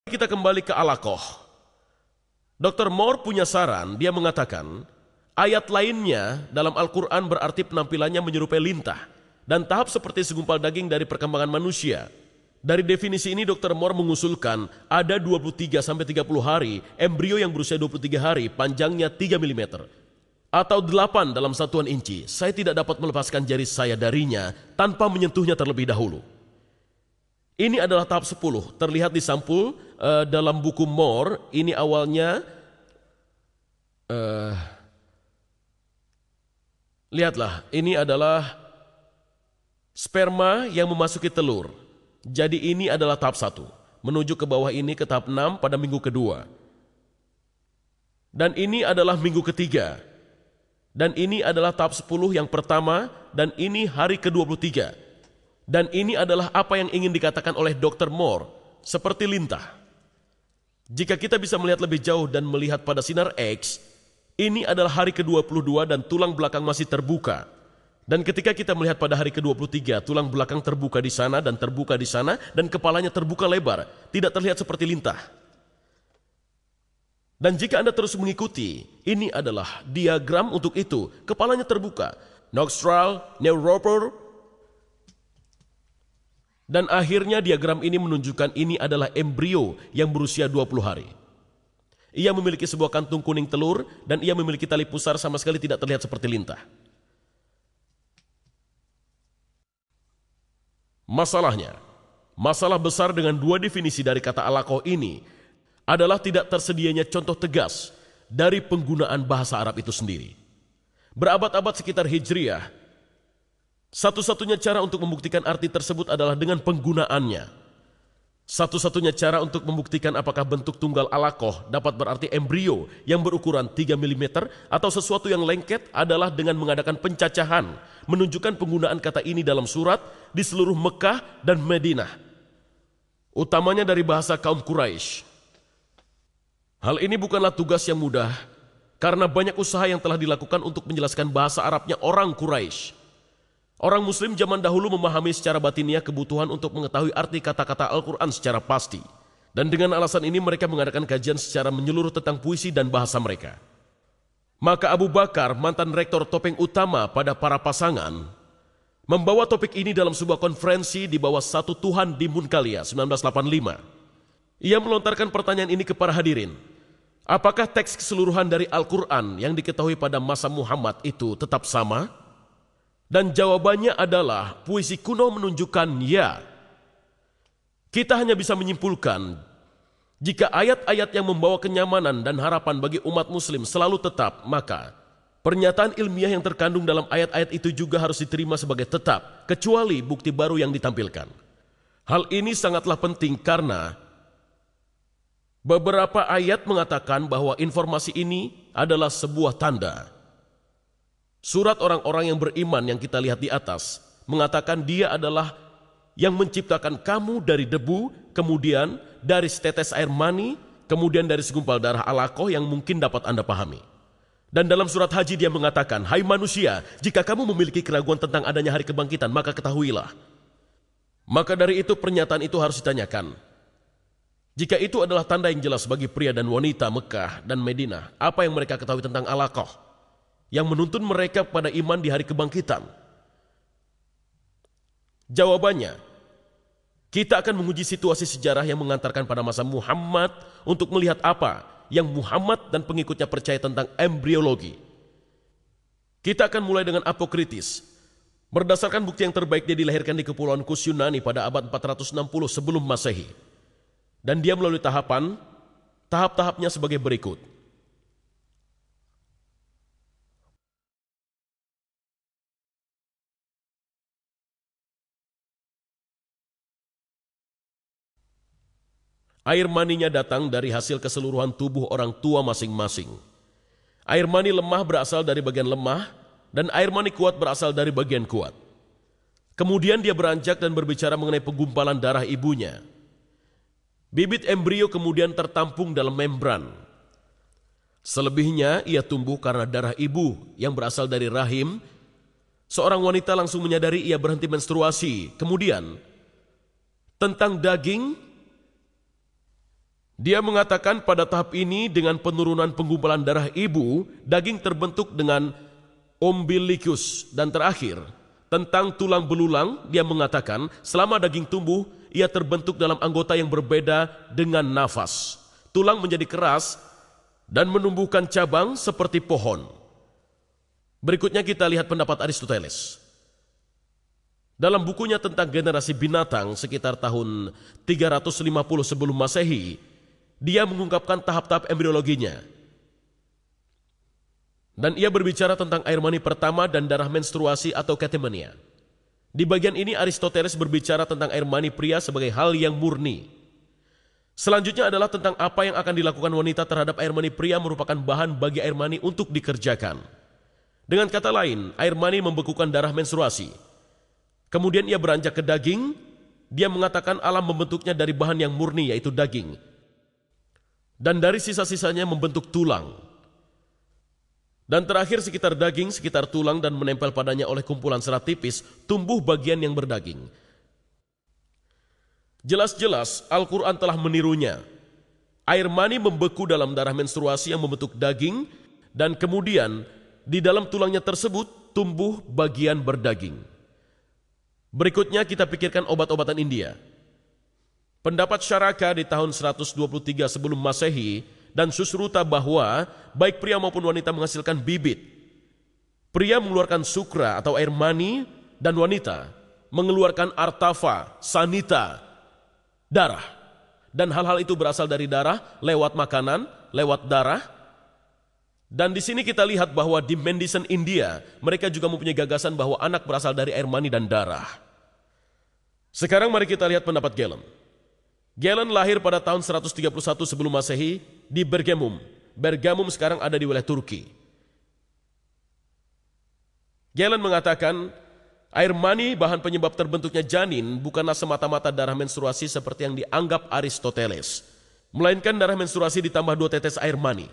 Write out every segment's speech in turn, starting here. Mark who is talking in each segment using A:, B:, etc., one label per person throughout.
A: Kita kembali ke alaqah. Dr. Moore punya saran, dia mengatakan, ayat lainnya dalam Al-Quran berarti penampilannya menyerupai lintah dan tahap seperti segumpal daging dari perkembangan manusia. Dari definisi ini Dr. Moore mengusulkan ada 23-30 hari embrio yang berusia 23 hari, panjangnya 3 mm atau 8 dalam satuan inci. Saya tidak dapat melepaskan jari saya darinya tanpa menyentuhnya terlebih dahulu. Ini adalah tahap 10, terlihat di sampul dalam buku Moore. Ini awalnya, lihatlah, ini adalah sperma yang memasuki telur. Jadi ini adalah tahap 1, menuju ke bawah ini ke tahap 6 pada minggu kedua. Dan ini adalah minggu ketiga. Dan ini adalah tahap 10 yang pertama, dan ini hari ke-23. Dan ini adalah apa yang ingin dikatakan oleh Dr. Moore, seperti lintah. Jika kita bisa melihat lebih jauh dan melihat pada sinar X, ini adalah hari ke-22 dan tulang belakang masih terbuka. Dan ketika kita melihat pada hari ke-23, tulang belakang terbuka di sana dan terbuka di sana, dan kepalanya terbuka lebar, tidak terlihat seperti lintah. Dan jika Anda terus mengikuti, ini adalah diagram untuk itu. Kepalanya terbuka, nostril, neuroper, dan akhirnya diagram ini menunjukkan ini adalah embrio yang berusia 20 hari. Ia memiliki sebuah kantung kuning telur dan ia memiliki tali pusar, sama sekali tidak terlihat seperti lintah. Masalahnya, masalah besar dengan dua definisi dari kata alaqah ini adalah tidak tersedianya contoh tegas dari penggunaan bahasa Arab itu sendiri. Berabad-abad sekitar Hijriyah, satu-satunya cara untuk membuktikan arti tersebut adalah dengan penggunaannya. Satu-satunya cara untuk membuktikan apakah bentuk tunggal alaqah dapat berarti embrio yang berukuran 3 mm atau sesuatu yang lengket adalah dengan mengadakan pencacahan, menunjukkan penggunaan kata ini dalam surat di seluruh Mekah dan Madinah, utamanya dari bahasa kaum Quraisy. Hal ini bukanlah tugas yang mudah karena banyak usaha yang telah dilakukan untuk menjelaskan bahasa Arabnya orang Quraisy. Orang Muslim zaman dahulu memahami secara batiniah kebutuhan untuk mengetahui arti kata-kata Al-Quran secara pasti. Dan dengan alasan ini mereka mengadakan kajian secara menyeluruh tentang puisi dan bahasa mereka. Maka Abu Bakar, mantan rektor topeng utama pada para pasangan, membawa topik ini dalam sebuah konferensi di bawah Satu Tuhan di Munkalia 1985. Ia melontarkan pertanyaan ini kepada hadirin. Apakah teks keseluruhan dari Al-Quran yang diketahui pada masa Muhammad itu tetap sama? Dan jawabannya adalah puisi kuno menunjukkan ya. Kita hanya bisa menyimpulkan jika ayat-ayat yang membawa kenyamanan dan harapan bagi umat muslim selalu tetap, maka pernyataan ilmiah yang terkandung dalam ayat-ayat itu juga harus diterima sebagai tetap, kecuali bukti baru yang ditampilkan. Hal ini sangatlah penting karena beberapa ayat mengatakan bahwa informasi ini adalah sebuah tanda. Surat orang-orang yang beriman yang kita lihat di atas mengatakan dia adalah yang menciptakan kamu dari debu, kemudian dari setetes air mani, kemudian dari segumpal darah alaqah yang mungkin dapat Anda pahami. Dan dalam surat Haji dia mengatakan, hai manusia, jika kamu memiliki keraguan tentang adanya hari kebangkitan, maka ketahuilah. Maka dari itu pernyataan itu harus ditanyakan. Jika itu adalah tanda yang jelas bagi pria dan wanita Mekah dan Madinah, apa yang mereka ketahui tentang alaqah yang menuntun mereka pada iman di hari kebangkitan? Jawabannya, kita akan menguji situasi sejarah yang mengantarkan pada masa Muhammad untuk melihat apa yang Muhammad dan pengikutnya percaya tentang embriologi. Kita akan mulai dengan Apokritis. Berdasarkan bukti yang terbaik, dia dilahirkan di Kepulauan Kus Yunani pada abad 460 sebelum Masehi. Dan dia melalui tahap-tahapnya sebagai berikut. Air maninya datang dari hasil keseluruhan tubuh orang tua masing-masing. Air mani lemah berasal dari bagian lemah, dan air mani kuat berasal dari bagian kuat. Kemudian dia beranjak dan berbicara mengenai penggumpalan darah ibunya. Bibit embrio kemudian tertampung dalam membran. Selebihnya ia tumbuh karena darah ibu yang berasal dari rahim. Seorang wanita langsung menyadari ia berhenti menstruasi. Kemudian, tentang daging, Dia mengatakan pada tahap ini dengan penurunan penggumpalan darah ibu, daging terbentuk dengan umbilikus. Dan terakhir, tentang tulang belulang, dia mengatakan selama daging tumbuh, ia terbentuk dalam anggota yang berbeda dengan nafas. Tulang menjadi keras dan menumbuhkan cabang seperti pohon. Berikutnya kita lihat pendapat Aristoteles. Dalam bukunya tentang generasi binatang sekitar tahun 350 sebelum Masehi, dia mengungkapkan tahap-tahap embriologinya. Dan ia berbicara tentang air mani pertama dan darah menstruasi atau katemenia. Di bagian ini Aristoteles berbicara tentang air mani pria sebagai hal yang murni. Selanjutnya adalah tentang apa yang akan dilakukan wanita terhadap air mani pria merupakan bahan bagi air mani untuk dikerjakan. Dengan kata lain, air mani membekukan darah menstruasi. Kemudian ia beranjak ke daging. Dia mengatakan alam membentuknya dari bahan yang murni yaitu daging. Dan dari sisa-sisanya membentuk tulang. Dan terakhir sekitar daging, sekitar tulang dan menempel padanya oleh kumpulan serat tipis, tumbuh bagian yang berdaging. Jelas-jelas Al-Quran telah menirunya. Air mani membeku dalam darah menstruasi yang membentuk daging, dan kemudian di dalam tulangnya tersebut tumbuh bagian berdaging. Berikutnya kita pikirkan obat-obatan India. Pendapat Syaraka di tahun 123 sebelum Masehi dan Susruta bahwa baik pria maupun wanita menghasilkan bibit. Pria mengeluarkan sukra atau air mani dan wanita mengeluarkan artafa, sanita, darah. Dan hal-hal itu berasal dari darah, lewat makanan, lewat darah. Dan di sini kita lihat bahwa di Mendicant India, mereka juga mempunyai gagasan bahwa anak berasal dari air mani dan darah. Sekarang mari kita lihat pendapat Galen. Galen lahir pada tahun 131 sebelum Masehi di Bergamum. Bergamum sekarang ada di wilayah Turki. Galen mengatakan, air mani bahan penyebab terbentuknya janin bukanlah semata-mata darah menstruasi seperti yang dianggap Aristoteles, melainkan darah menstruasi ditambah 2 tetes air mani.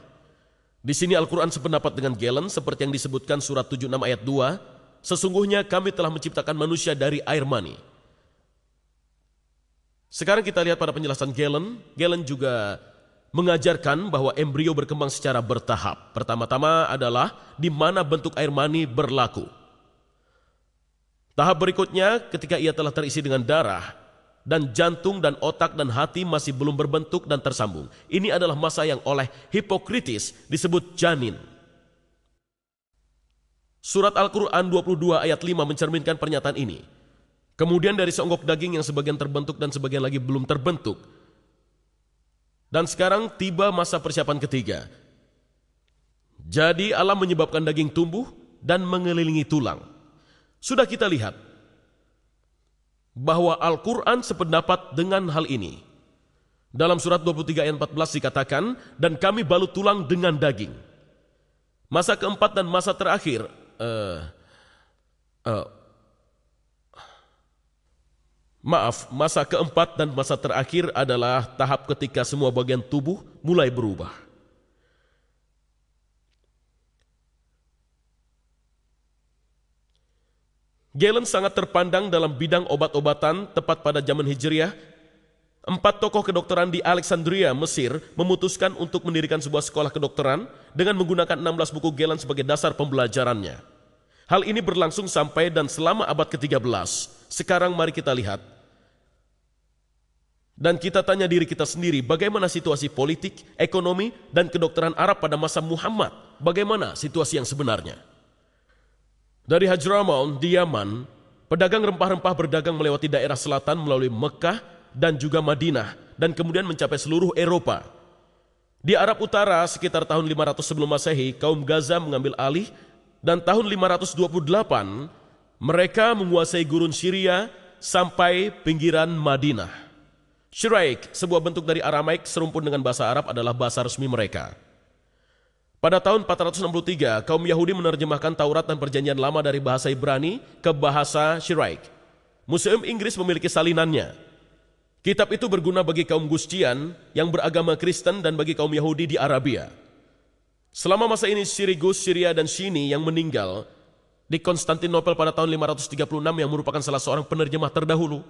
A: Di sini Al-Quran sependapat dengan Galen seperti yang disebutkan surat 76 ayat 2, sesungguhnya kami telah menciptakan manusia dari air mani. Sekarang kita lihat pada penjelasan Galen. Galen juga mengajarkan bahwa embrio berkembang secara bertahap. Pertama-tama adalah di mana bentuk air mani berlaku. Tahap berikutnya ketika ia telah terisi dengan darah dan jantung dan otak dan hati masih belum berbentuk dan tersambung. Ini adalah masa yang oleh Hippocrates disebut janin. Surat Al-Quran 22 ayat 5 mencerminkan pernyataan ini. Kemudian dari seonggok daging yang sebagian terbentuk dan sebagian lagi belum terbentuk. Dan sekarang tiba masa persiapan ketiga. Jadi Allah menyebabkan daging tumbuh dan mengelilingi tulang. Sudah kita lihat bahwa Al-Quran sependapat dengan hal ini. Dalam surat 23 ayat 14 dikatakan, dan kami balut tulang dengan daging. Masa keempat dan masa terakhir, masa keempat dan masa terakhir adalah tahap ketika semua bagian tubuh mulai berubah. Galen sangat terpandang dalam bidang obat-obatan tepat pada zaman Hijriah. 4 tokoh kedokteran di Alexandria, Mesir, memutuskan untuk mendirikan sebuah sekolah kedokteran dengan menggunakan 16 buku Galen sebagai dasar pembelajarannya. Hal ini berlangsung sampai dan selama abad ke-13. Sekarang mari kita lihat. Dan kita tanya diri kita sendiri, bagaimana situasi politik, ekonomi, dan kedokteran Arab pada masa Muhammad? Bagaimana situasi yang sebenarnya? Dari Hadramaut di Yaman, pedagang rempah-rempah berdagang melewati daerah selatan melalui Mekah dan juga Madinah, dan kemudian mencapai seluruh Eropa. Di Arab Utara, sekitar tahun 500 sebelum Masehi, kaum Gaza mengambil alih, dan tahun 528, mereka menguasai gurun Syria sampai pinggiran Madinah. Shiraik, sebuah bentuk dari Aramaik serumpun dengan bahasa Arab, adalah bahasa resmi mereka. Pada tahun 463, kaum Yahudi menerjemahkan Taurat dan Perjanjian Lama dari bahasa Ibrani ke bahasa Shiraik. Museum Inggris memiliki salinannya. Kitab itu berguna bagi kaum Gustian yang beragama Kristen dan bagi kaum Yahudi di Arabia. Selama masa ini Sirigus, Syria, dan Shini yang meninggal di Konstantinopel pada tahun 536 yang merupakan salah seorang penerjemah terdahulu,